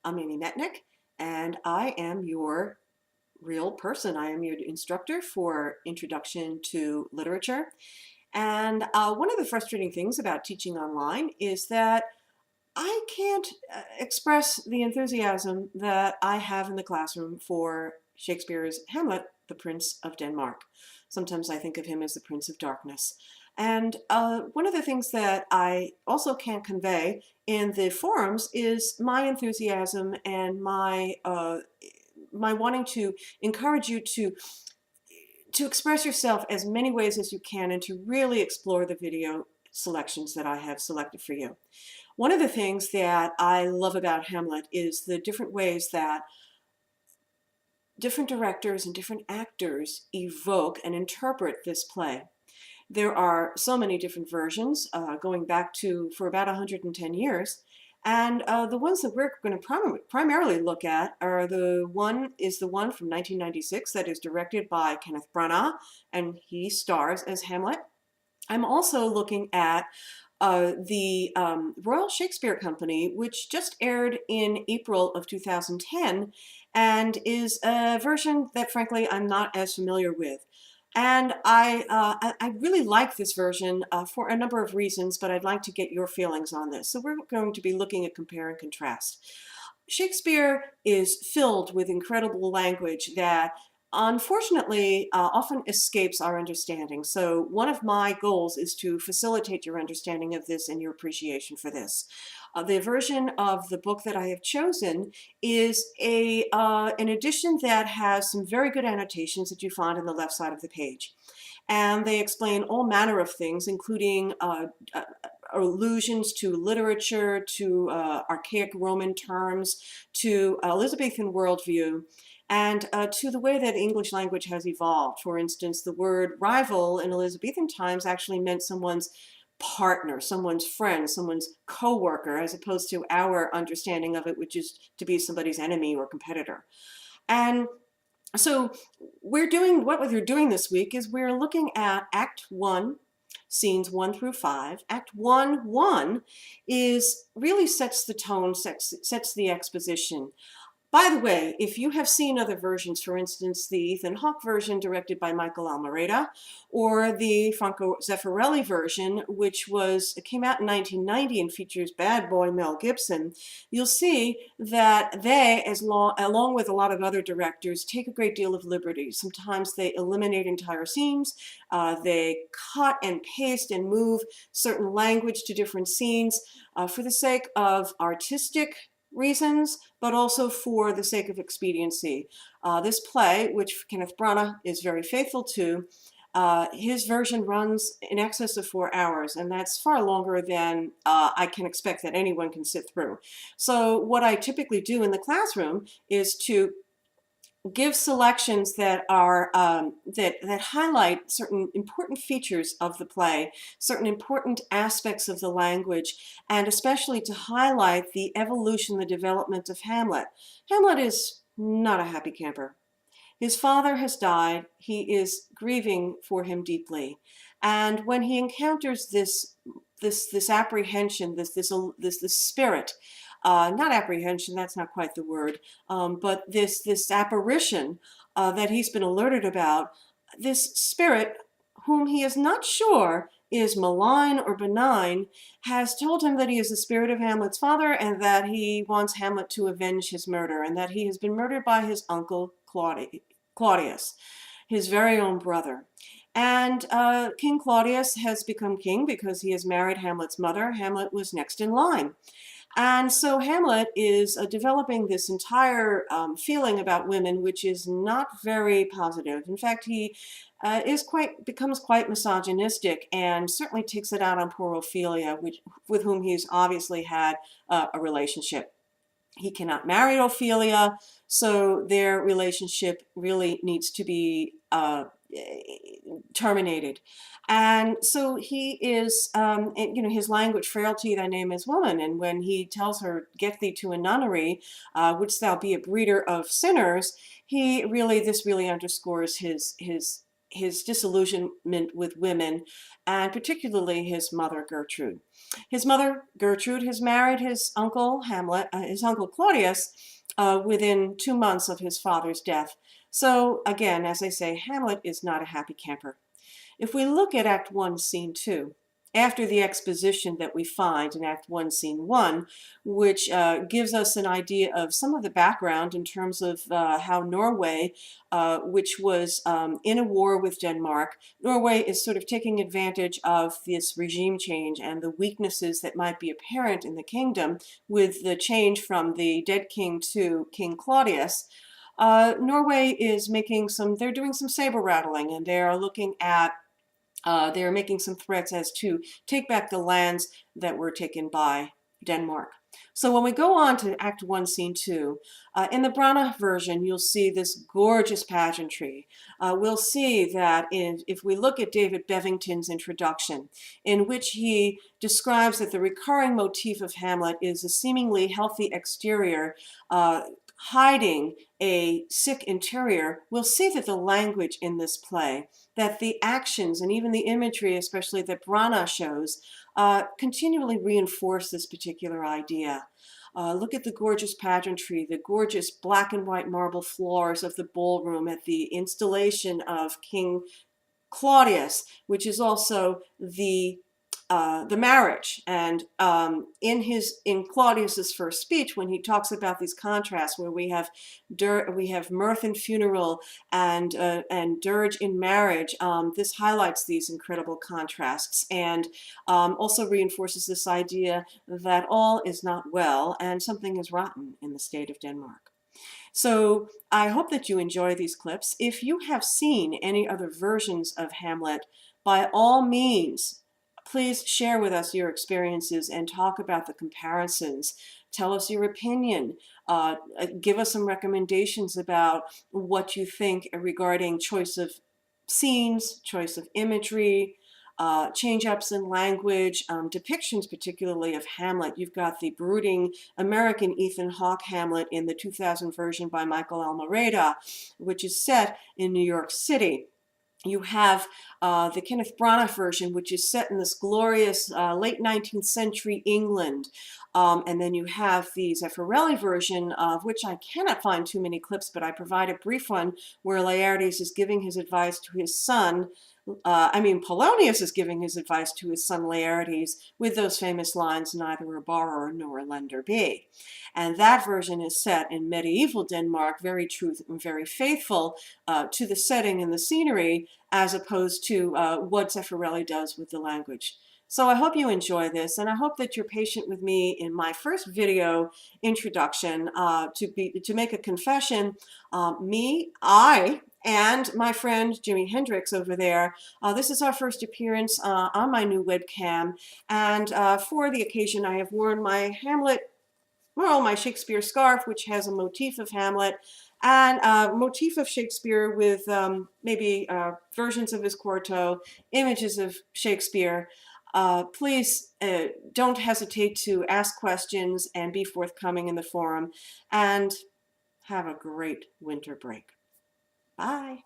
I'm Amy Metnick, and I am your real person. I am your instructor for Introduction to Literature. And one of the frustrating things about teaching online is that I can't express the enthusiasm that I have in the classroom for Shakespeare's Hamlet, the Prince of Denmark. Sometimes I think of him as the Prince of Darkness. And one of the things that I also can't convey in the forums is my enthusiasm and my wanting to encourage you to express yourself as many ways as you can and to really explore the video selections that I have selected for you. One of the things that I love about Hamlet is the different ways that different directors and different actors evoke and interpret this play. There are so many different versions going back to for about 110 years. And the ones that we're going to primarily look at are the one from 1996 that is directed by Kenneth Branagh, and he stars as Hamlet. I'm also looking at the Royal Shakespeare Company, which just aired in April of 2010, and is a version that, frankly, I'm not as familiar with. And I really like this version for a number of reasons, but I'd like to get your feelings on this. So we're going to be looking at compare and contrast. Shakespeare is filled with incredible language that unfortunately often escapes our understanding. So one of my goals is to facilitate your understanding of this and your appreciation for this. The version of the book that I have chosen is an edition that has some very good annotations that you find on the left side of the page. And they explain all manner of things, including allusions to literature, to archaic Roman terms, to Elizabethan worldview, and to the way that English language has evolved. For instance, the word rival in Elizabethan times actually meant someone's partner, someone's friend, someone's co-worker, as opposed to our understanding of it, which is to be somebody's enemy or competitor. And so what we're doing this week is we're looking at Act 1, scenes 1 through 5. Act 1:1 really sets the tone, sets the exposition. By the way, if you have seen other versions, for instance, the Ethan Hawke version directed by Michael Almereyda, or the Franco Zeffirelli version, which came out in 1990 and features bad boy Mel Gibson, you'll see that they, along with a lot of other directors, take a great deal of liberty. Sometimes they eliminate entire scenes, they cut and paste and move certain language to different scenes for the sake of artistic reasons, but also for the sake of expediency. This play, which Kenneth Branagh is very faithful to, his version runs in excess of 4 hours, and that's far longer than I can expect that anyone can sit through. So what I typically do in the classroom is to give selections that are that highlight certain important features of the play, certain important aspects of the language, and especially to highlight the evolution, the development of Hamlet. Hamlet is not a happy camper. His father has died. He is grieving for him deeply, and when he encounters this apprehension, this spirit. Not apprehension, that's not quite the word, but this apparition that he's been alerted about, this spirit whom he is not sure is malign or benign, has told him that he is the spirit of Hamlet's father and that he wants Hamlet to avenge his murder, and that he has been murdered by his uncle Claudius, his very own brother. And King Claudius has become king because he has married Hamlet's mother. Hamlet was next in line. And so Hamlet is developing this entire feeling about women, which is not very positive. In fact, he becomes quite misogynistic and certainly takes it out on poor Ophelia, with whom he's obviously had a relationship. He cannot marry Ophelia, so their relationship really needs to be terminated. And so he is, his language, frailty, thy name is woman. And when he tells her, get thee to a nunnery, wouldst thou be a breeder of sinners, this really underscores his disillusionment with women, and particularly his mother, Gertrude. His mother, Gertrude, has married his uncle Hamlet, his uncle Claudius, within 2 months of his father's death. So again, as I say, Hamlet is not a happy camper. If we look at Act 1, Scene 2, after the exposition that we find in Act 1, Scene 1, which gives us an idea of some of the background in terms of how Norway, which was in a war with Denmark, Norway is sort of taking advantage of this regime change and the weaknesses that might be apparent in the kingdom with the change from the dead king to King Claudius. Norway is they're doing some saber rattling, and they're looking at they're making some threats as to take back the lands that were taken by Denmark. So when we go on to Act 1, Scene 2, in the Brana version, you'll see this gorgeous pageantry. We'll see that if we look at David Bevington's introduction, in which he describes that the recurring motif of Hamlet is a seemingly healthy exterior hiding a sick interior, we'll see that the language in this play, that the actions and even the imagery, especially that Brana shows, continually reinforce this particular idea. Look at the gorgeous pageantry, the gorgeous black and white marble floors of the ballroom at the installation of King Claudius, which is also the marriage. And in Claudius's first speech, when he talks about these contrasts, where we have mirth in funeral and dirge in marriage, this highlights these incredible contrasts and also reinforces this idea that all is not well and something is rotten in the state of Denmark. So I hope that you enjoy these clips. If you have seen any other versions of Hamlet, by all means, please share with us your experiences and talk about the comparisons. Tell us your opinion. Give us some recommendations about what you think regarding choice of scenes, choice of imagery, change-ups in language, depictions particularly of Hamlet. You've got the brooding American Ethan Hawke Hamlet in the 2000 version by Michael Almereyda, which is set in New York City. You have the Kenneth Branagh version, which is set in this glorious late 19th century England. And then you have the Zeffirelli version, of which I cannot find too many clips, but I provide a brief one where Laertes is giving his advice to his son. Polonius is giving his advice to his son Laertes with those famous lines, neither a borrower nor a lender be. And that version is set in medieval Denmark, very true and very faithful to the setting and the scenery, as opposed to what Zeffirelli does with the language. So I hope you enjoy this, and I hope that you're patient with me in my first video introduction. To make a confession, I and my friend Jimi Hendrix over there, this is our first appearance on my new webcam, and for the occasion I have worn my my Shakespeare scarf, which has a motif of Hamlet, and a motif of Shakespeare with maybe versions of his quarto, images of Shakespeare. Please don't hesitate to ask questions and be forthcoming in the forum, and have a great winter break. Bye.